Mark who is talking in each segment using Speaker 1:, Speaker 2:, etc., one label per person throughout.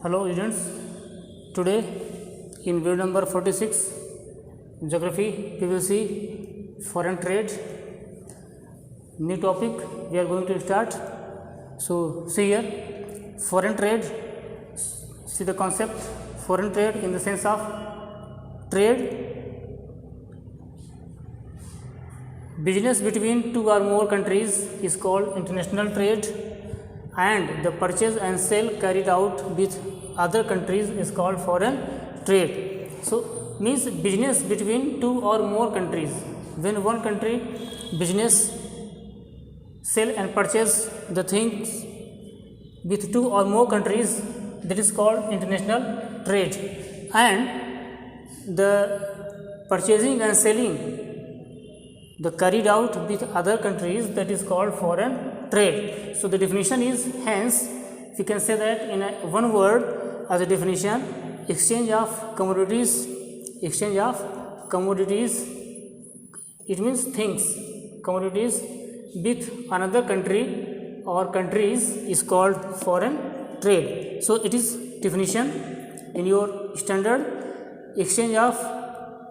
Speaker 1: Hello students, today in video number 46 geography we will see foreign trade, new topic we are going to start. So see here, foreign trade, see the concept. Foreign trade in the sense of trade, business between two or more countries is called international trade, and the purchase and sale carried out with other countries is called foreign trade. So means business between two or more countries. When one country business sell and purchase the things with two or more countries, that is called international trade, and the purchasing and selling the carried out with other countries, that is called foreign trade. So the definition is, hence we can say that in one word as a definition, exchange of commodities, it means things, commodities with another country or countries is called foreign trade. So it is definition in your standard: exchange of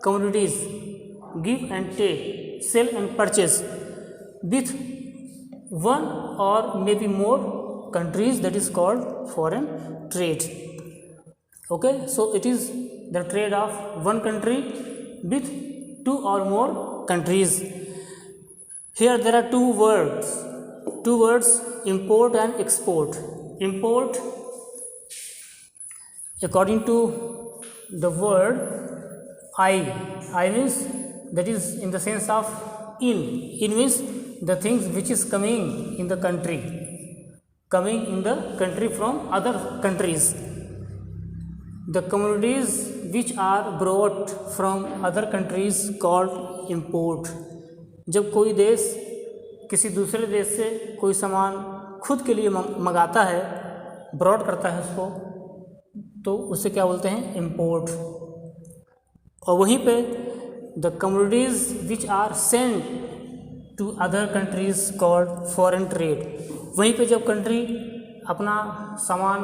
Speaker 1: commodities, give and take, sell and purchase with one or maybe more countries, that is called foreign trade. Okay, so it is the trade of one country with two or more countries. Here there are two words, import and export. Import, according to the word I means, that is in the sense of in means the things which is coming in the country from other countries. The commodities which are brought from other countries called import. जब कोई देश किसी दूसरे देश से कोई सामान खुद के लिए मंगाता है, ब्रॉड करता है उसको, तो उसे क्या बोलते हैं? इम्पोर्ट. और वहीं पे the commodities which are sent to other countries called foreign trade. वहीं पे जब कंट्री अपना सामान,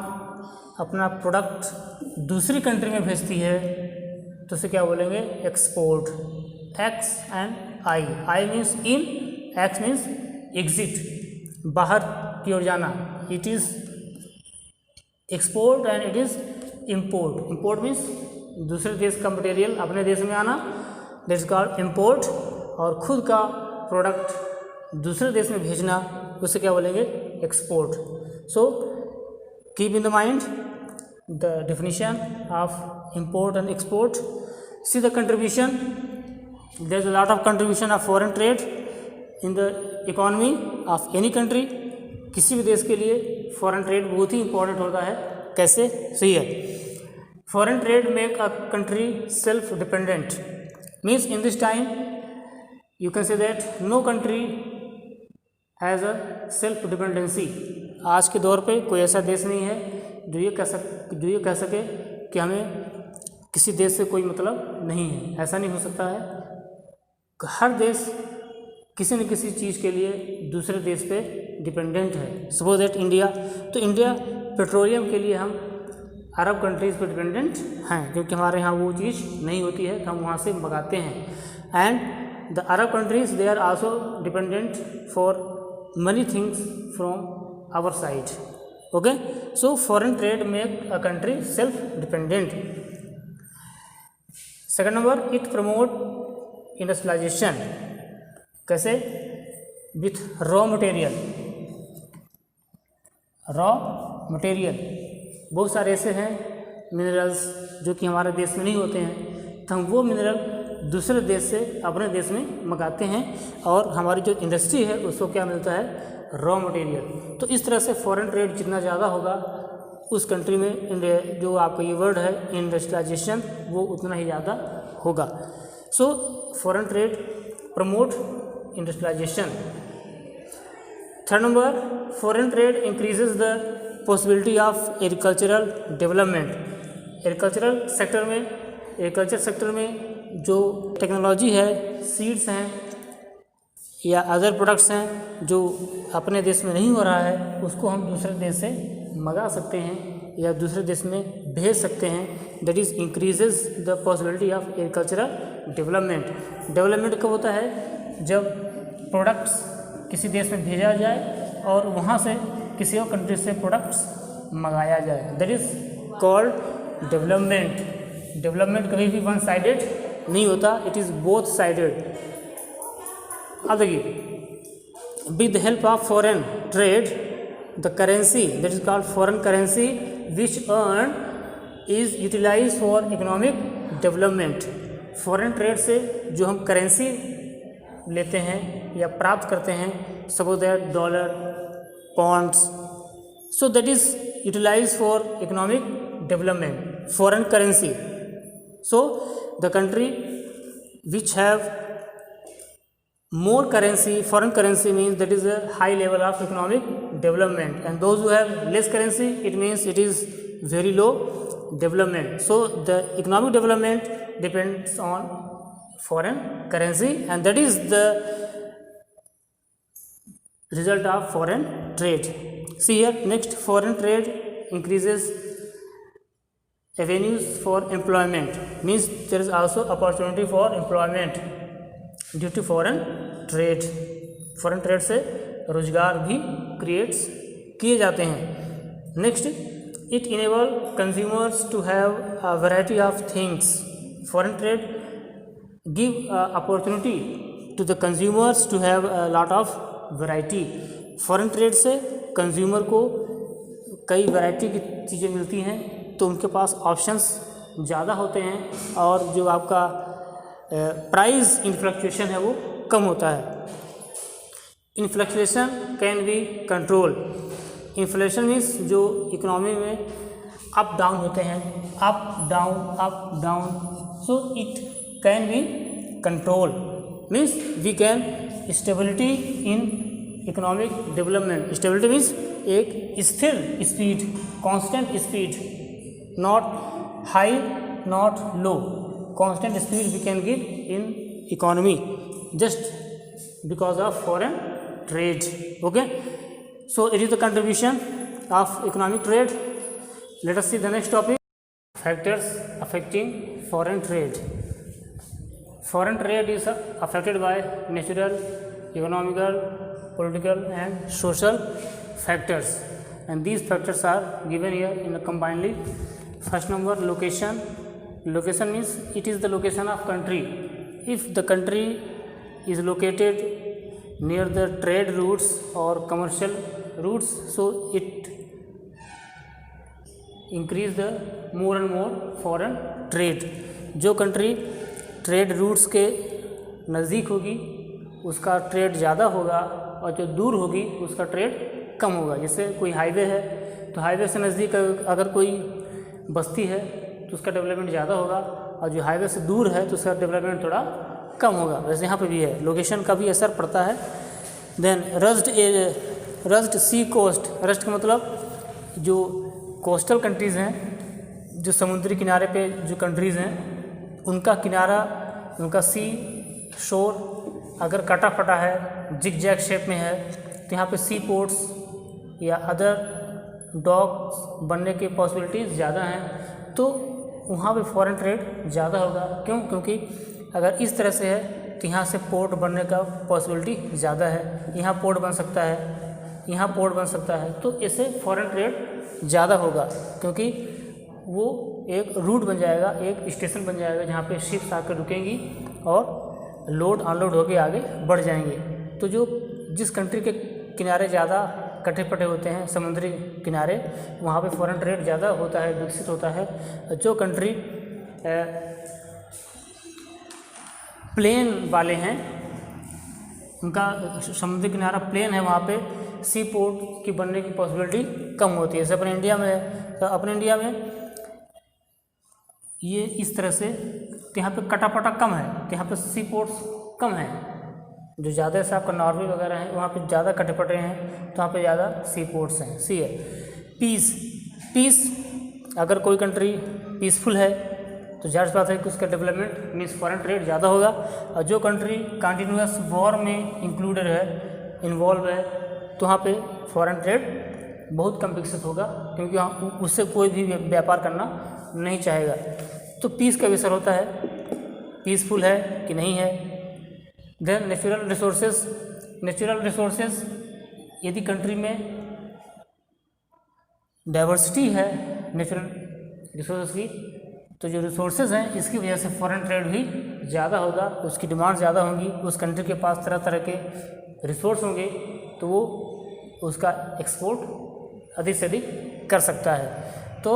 Speaker 1: अपना प्रोडक्ट दूसरी कंट्री में भेजती है तो उसे क्या बोलेंगे? Export. X and I means in, x means exit, बाहर की ओर जाना. It is export and it is import. Import means दूसरे देश का मटेरियल अपने देश में आना, दैट इज कॉल्ड इम्पोर्ट. और खुद का प्रोडक्ट दूसरे देश में भेजना, उसे क्या बोलेंगे? Export. So keep in the mind the definition of import and export. See the contribution. There is a lot of contribution of foreign trade in the economy of any country. किसी भी देश के लिए फॉरेन ट्रेड बहुत ही important होता है. कैसे? सही है. Foreign trade make a country self dependent. Means in this time you can say that no country has a self dependency. आज के दौर पे कोई ऐसा देश नहीं है जो ये कह सके कि हमें किसी देश से कोई मतलब नहीं है. ऐसा नहीं हो सकता है. हर देश किसी न किसी चीज़ के लिए दूसरे देश पे डिपेंडेंट है. सपोज दैट इंडिया, तो इंडिया पेट्रोलियम के लिए हम अरब कंट्रीज़ पर डिपेंडेंट हैं, क्योंकि हमारे यहाँ वो चीज़ नहीं होती है तो हम वहाँ से मंगाते हैं. And the Arab countries they are also dependent for money things from our side. Okay, so foreign trade make a country self dependent. Second number, it promote industrialization. कैसे? With raw material. बहुत सारे ऐसे हैं minerals जो कि हमारे देश में नहीं होते हैं, तो हम वो मिनरल दूसरे देश से अपने देश में मंगाते हैं, और हमारी जो इंडस्ट्री है उसको क्या मिलता है? Raw material. तो इस तरह से फॉरेन ट्रेड जितना ज़्यादा होगा उस कंट्री में, जो आपका ये वर्ड है इंडस्ट्रियलाइजेशन, वो उतना ही ज़्यादा होगा. So foreign trade promote industrialization. Third number, foreign trade increases the possibility of agricultural development. Agriculture sector में जो टेक्नोलॉजी है, सीड्स हैं या अदर प्रोडक्ट्स हैं जो अपने देश में नहीं हो रहा है, उसको हम दूसरे देश से मंगा सकते हैं. या दूसरे देश में भेज सकते हैं। That is increases the possibility of agricultural development. Development कब होता है? जब प्रोडक्ट्स किसी देश में भेजा जाए और वहाँ से किसी और कंट्री से प्रोडक्ट्स मंगाया जाए, that is called development. Development कभी भी वन साइडेड नहीं होता, इट इज़ बोथ साइडेड। अब देखिए, with the help of foreign trade, the currency that is called foreign currency which earned is utilized for economic development। foreign trade से जो हम currency लेते हैं या प्राप्त करते हैं, suppose that dollar, pounds, so that is utilize for economic development, foreign currency. So the country which have more currency, foreign currency means that is a high level of economic development, and those who have less currency, it means it is very low development. So the economic development depends on foreign currency, and that is the result of foreign trade. See here, next, foreign trade increases avenues for employment, means there is also opportunity for employment due to foreign trade. Foreign trade से रोजगार भी creates किए जाते हैं। Next, it enable consumers to have a variety of things. Foreign trade give opportunity to the consumers to have a lot of variety. Foreign trade से consumer को कई variety की चीज़ें मिलती हैं, तो उनके पास ऑप्शंस ज़्यादा होते हैं और जो आपका प्राइस इन्फ्लक्चुएशन है वो कम होता है। Fluctuation can be control. Inflation means जो इकोनॉमी में अप डाउन होते हैं, up down, so it can be control, means we can stability in economic development. Stability means एक स्थिर speed, constant speed, not high not low, constant speed we can get in economy just because of foreign trade. Okay, so it is the contribution of economic trade. Let us see the next topic, factors affecting foreign trade. Foreign trade is affected by natural, economical, political and social factors, and these factors are given here in a combinedly. First number, location. Location means it is the location of country. If the country is located near the trade routes or commercial routes, so it increase the more and more foreign trade. जो country trade routes के नज़दीक होगी उसका trade ज़्यादा होगा, और जो दूर होगी उसका ट्रेड कम होगा। जैसे कोई हाईवे है तो हाईवे से नज़दीक अगर कोई बस्ती है तो उसका डेवलपमेंट ज़्यादा होगा, और जो हाईवे से दूर है तो उसका डेवलपमेंट थोड़ा कम होगा। वैसे यहाँ पे भी है, लोकेशन का भी असर पड़ता है। देन रस्ट सी कोस्ट। रस्ट का मतलब जो कोस्टल कंट्रीज़ हैं, जो समुद्री किनारे पे जो कंट्रीज़ हैं, उनका किनारा, उनका सी शोर अगर कटा फटा है, जिग जैग शेप में है, तो यहाँ पे सी पोर्ट्स या अदर डॉक्स बनने की पॉसिबिलिटीज़ ज़्यादा हैं, तो वहाँ पे फॉरेन ट्रेड ज़्यादा होगा। क्यों? क्योंकि अगर इस तरह से है तो यहाँ से पोर्ट बनने का पॉसिबिलिटी ज़्यादा है, यहाँ पोर्ट बन सकता है, यहाँ पोर्ट बन सकता है, तो इससे फॉरेन ट्रेड ज़्यादा होगा, क्योंकि वो एक रूट बन जाएगा, एक स्टेशन बन जाएगा जहाँ पे शिप्स आकर रुकेंगी और लोड अनलोड होके आगे बढ़ जाएंगे। तो जो जिस कंट्री के किनारे ज़्यादा कटे पटे होते हैं, समुद्री किनारे, वहाँ पे फॉरेन ट्रेड ज़्यादा होता है, विकसित होता है। जो कंट्री प्लेन वाले हैं, उनका समुद्री किनारा प्लेन है, वहाँ पे सी पोर्ट की बनने की पॉसिबिलिटी कम होती है। जैसे अपने इंडिया में है, तो अपने इंडिया में ये इस तरह से, तो यहाँ पे कटापटा कम है, तो यहाँ पे सी पोर्ट्स कम है। जो ज़्यादा से आपका नॉर्वे वगैरह है वहाँ पे ज़्यादा कटे पटे हैं, तो वहाँ पे ज़्यादा सी पोर्ट्स हैं। सी है पीस। अगर कोई कंट्री पीसफुल है तो जाहिर सी बात है कि उसका डेवलपमेंट मीन्स फॉरेन ट्रेड ज़्यादा होगा, और जो कंट्री कंटिन्यूस वॉर में इंक्लूडेड है, इन्वॉल्व है, तो वहाँ पे फॉरेन ट्रेड बहुत कम विकसित होगा, क्योंकि उससे कोई भी व्यापार करना नहीं चाहेगा। तो पीस का विषय होता है, पीसफुल है कि नहीं है। Then natural resources, natural resources यदि कंट्री में डाइवर्सिटी है नेचुरल रिसोर्सेज की, तो जो रिसोर्सेज हैं इसकी वजह से फॉरेन ट्रेड भी ज़्यादा होगा, उसकी डिमांड ज़्यादा होगी, उस कंट्री के पास तरह तरह के रिसोर्स होंगे, तो वो उसका एक्सपोर्ट अधिक से अधिक कर सकता है। तो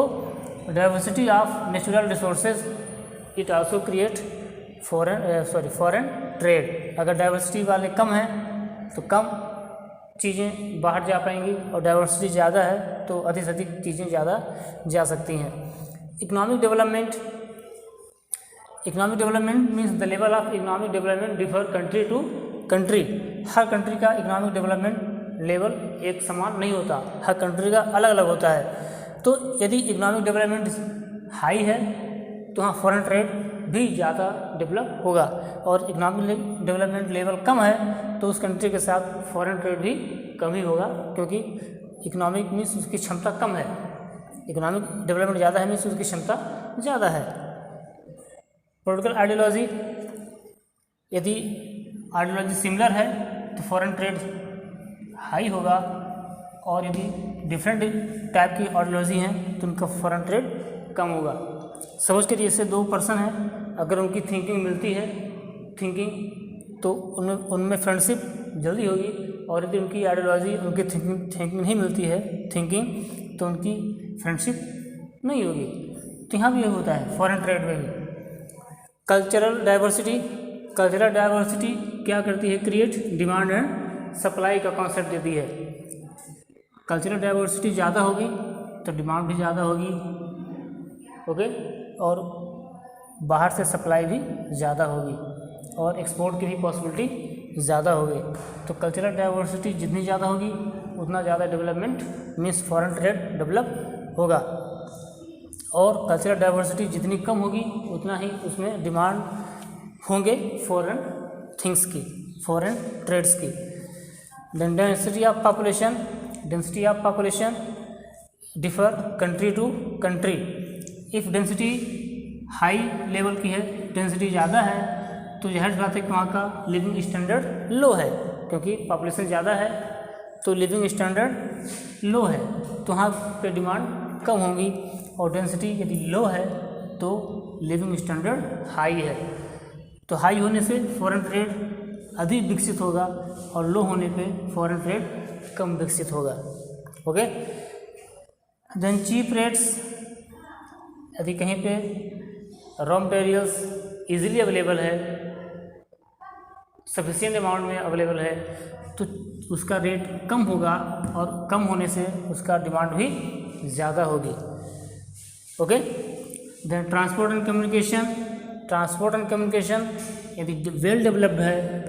Speaker 1: diversity of natural resources it also create foreign trade. अगर डाइवर्सिटी वाले कम हैं तो कम चीज़ें बाहर जा पाएंगी, और डाइवर्सिटी ज़्यादा है तो अधिक से अधिक चीज़ें ज़्यादा जा सकती हैं। Economic development, economic development means the level of economic development differ country to country. हर कंट्री का इकोनॉमिक डेवलपमेंट लेवल एक समान नहीं होता, हर कंट्री का अलग अलग होता है। तो यदि इकोनॉमिक डेवलपमेंट हाई है तो वहाँ फॉरेन ट्रेड भी ज़्यादा डेवलप होगा, और इकोनॉमिक डेवलपमेंट लेवल कम है तो उस कंट्री के साथ फॉरेन ट्रेड भी कम ही होगा, क्योंकि इकोनॉमिक मीन्स उसकी क्षमता कम है, इकोनॉमिक डेवलपमेंट ज़्यादा है मीन्स उसकी क्षमता ज़्यादा है। पॉलिटिकल आइडियोलॉजी, यदि आइडियोलॉजी सिमिलर है तो फॉरेन ट्रेड हाई होगा, और यदि डिफरेंट टाइप की आइडियोलॉजी हैं तो उनका फॉरेन ट्रेड कम होगा। सपोज करिए जैसे दो पर्सन हैं, अगर उनकी थिंकिंग मिलती है, थिंकिंग, तो उनमें फ्रेंडशिप जल्दी होगी, और यदि उनकी आइडियोलॉजी, उनकी थिंकिंग नहीं मिलती है थिंकिंग, तो उनकी फ्रेंडशिप नहीं होगी। तो यहाँ भी ये होता है फॉरेन ट्रेड में भी। कल्चरल डाइवर्सिटी, कल्चरल डाइवर्सिटी क्या करती है? क्रिएट डिमांड एंड सप्लाई का कॉन्सेप्ट देती है। कल्चरल डाइवर्सिटी ज़्यादा होगी तो डिमांड भी ज़्यादा होगी, ओके, और बाहर से सप्लाई भी ज़्यादा होगी, और एक्सपोर्ट की भी पॉसिबिलिटी ज़्यादा होगी। तो कल्चरल डाइवर्सिटी जितनी ज़्यादा होगी उतना ज़्यादा development means foreign trade develop होगा, और कल्चरल डाइवर्सिटी जितनी कम होगी उतना ही उसमें डिमांड होंगे फॉरेन थिंग्स की, फॉरेन ट्रेड्स की। Then density of population, density of population differ country to country. If density high level की है, डेंसिटी ज़्यादा है, तो यह बात है कि वहाँ का लिविंग स्टैंडर्ड लो है, क्योंकि पॉपुलेशन ज़्यादा है तो लिविंग स्टैंडर्ड लो है, तो वहाँ पे डिमांड कम होगी। और डेंसिटी यदि लो है तो लिविंग स्टैंडर्ड हाई है, तो हाई होने से फॉरेन ट्रेड अधिक विकसित होगा, और लो होने पे फॉरेन ट्रेड कम विकसित होगा, ओके। देन चीप रेट्स, यदि कहीं पे रॉ मटेरियल्स इजीली अवेलेबल है, सफिशिएंट अमाउंट में अवेलेबल है, तो उसका रेट कम होगा, और कम होने से उसका डिमांड भी ज़्यादा होगी, okay. Then transport and communication, transport and communication यदि वेल डेवलप्ड है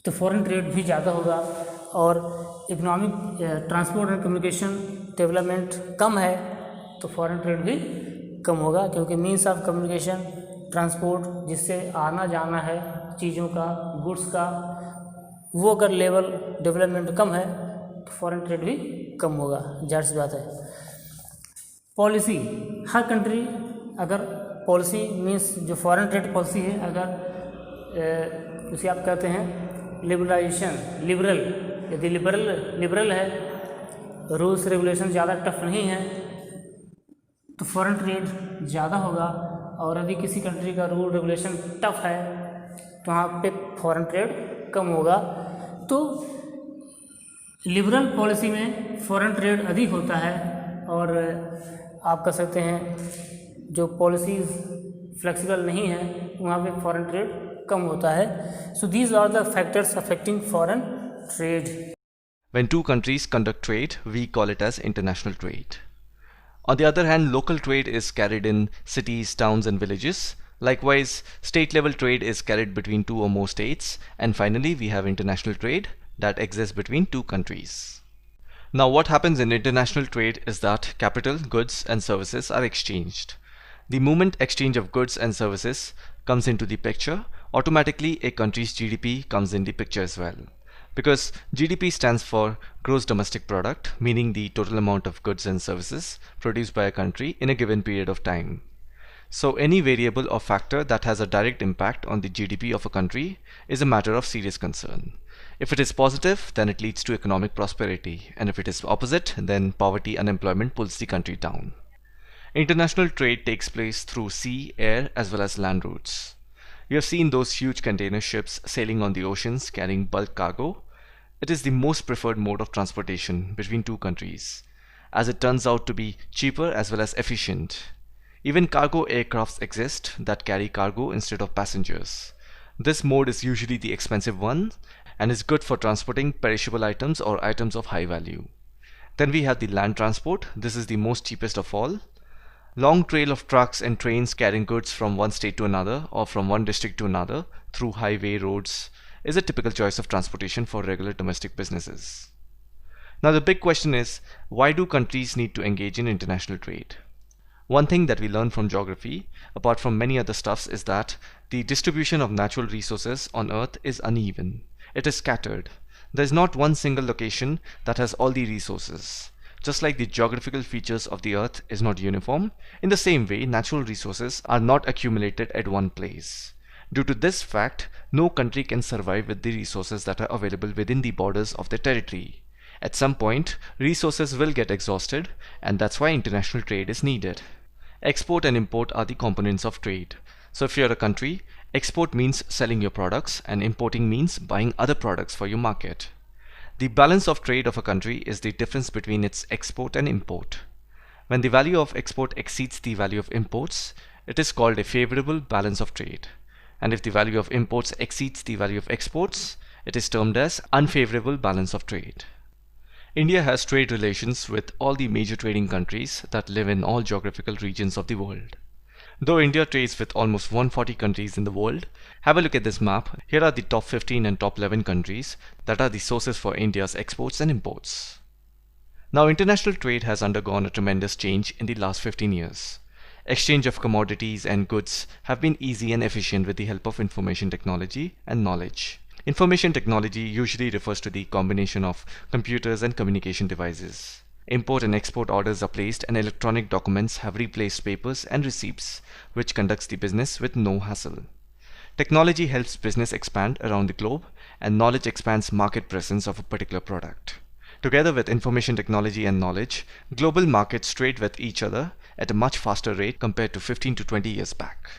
Speaker 1: तो फॉरेन ट्रेड भी ज़्यादा होगा, और economic transport and communication development कम है तो फॉरेन ट्रेड भी कम होगा, क्योंकि मीन्स ऑफ कम्युनिकेशन ट्रांसपोर्ट, जिससे आना जाना है चीज़ों का, गुड्स का, वो अगर लेवल डेवलपमेंट कम है तो फॉरेन ट्रेड भी कम होगा, जाहिर सी बात है। पॉलिसी, हर कंट्री अगर पॉलिसी मीन्स जो फॉरेन ट्रेड पॉलिसी है, अगर उसे आप कहते हैं लिबरलाइजेशन, लिबरल, यदि लिबरल है, रूल्स रेगुलेशन ज़्यादा टफ नहीं है तो फॉरेन ट्रेड ज़्यादा होगा, और यदि किसी कंट्री का रूल रेगुलेशन टफ है तो वहाँ पे फॉरेन ट्रेड कम होगा। तो लिबरल पॉलिसी में फॉरेन ट्रेड अधिक होता है, और आप कह सकते हैं जो पॉलिसीज़ फ्लेक्सिबल नहीं है वहाँ पे फॉरेन ट्रेड कम होता है। So these are the factors affecting foreign trade.
Speaker 2: When two countries conduct trade, we call it as international trade. On the other hand, local trade is carried in cities, towns and villages. Likewise, state-level trade is carried between two or more states. And finally, we have international trade that exists between two countries. Now, what happens in international trade is that capital, goods and services are exchanged. The moment exchange of goods and services comes into the picture, automatically a country's GDP comes in the picture as well. because GDP stands for Gross Domestic Product, meaning the total amount of goods and services produced by a country in a given period of time. So any variable or factor that has a direct impact on the GDP of a country is a matter of serious concern. If it is positive, then it leads to economic prosperity, and if it is opposite, then poverty, unemployment pulls the country down. International trade takes place through sea, air, as well as land routes. You have seen those huge container ships sailing on the oceans carrying bulk cargo. It is the most preferred mode of transportation between two countries, as it turns out to be cheaper as well as efficient. Even cargo aircrafts exist that carry cargo instead of passengers. This mode is usually the expensive one and is good for transporting perishable items or items of high value. Then we have the land transport. This is the most cheapest of all. Long trail of trucks and trains carrying goods from one state to another or from one district to another through highway roads is a typical choice of transportation for regular domestic businesses. Now the big question is, why do countries need to engage in international trade? One thing that we learn from geography, apart from many other stuffs, is that the distribution of natural resources on Earth is uneven. It is scattered. There is not one single location that has all the resources. Just like the geographical features of the Earth is not uniform, in the same way natural resources are not accumulated at one place. Due to this fact, no country can survive with the resources that are available within the borders of their territory. At some point, resources will get exhausted, and that's why international trade is needed. Export and import are the components of trade. So if you're a country, export means selling your products and importing means buying other products for your market. The balance of trade of a country is the difference between its export and import. When the value of export exceeds the value of imports, it is called a favorable balance of trade. And if the value of imports exceeds the value of exports, it is termed as unfavorable balance of trade. India has trade relations with all the major trading countries that live in all geographical regions of the world. Though India trades with almost 140 countries in the world, have a look at this map. Here are the top 15 and top 11 countries that are the sources for India's exports and imports. Now, international trade has undergone a tremendous change in the last 15 years. Exchange of commodities and goods have been easy and efficient with the help of information technology and knowledge. Information technology usually refers to the combination of computers and communication devices. Import and export orders are placed and electronic documents have replaced papers and receipts, which conducts the business with no hassle. Technology helps business expand around the globe, and knowledge expands market presence of a particular product. Together with information technology and knowledge, global markets trade with each other at a much faster rate compared to 15 to 20 years back.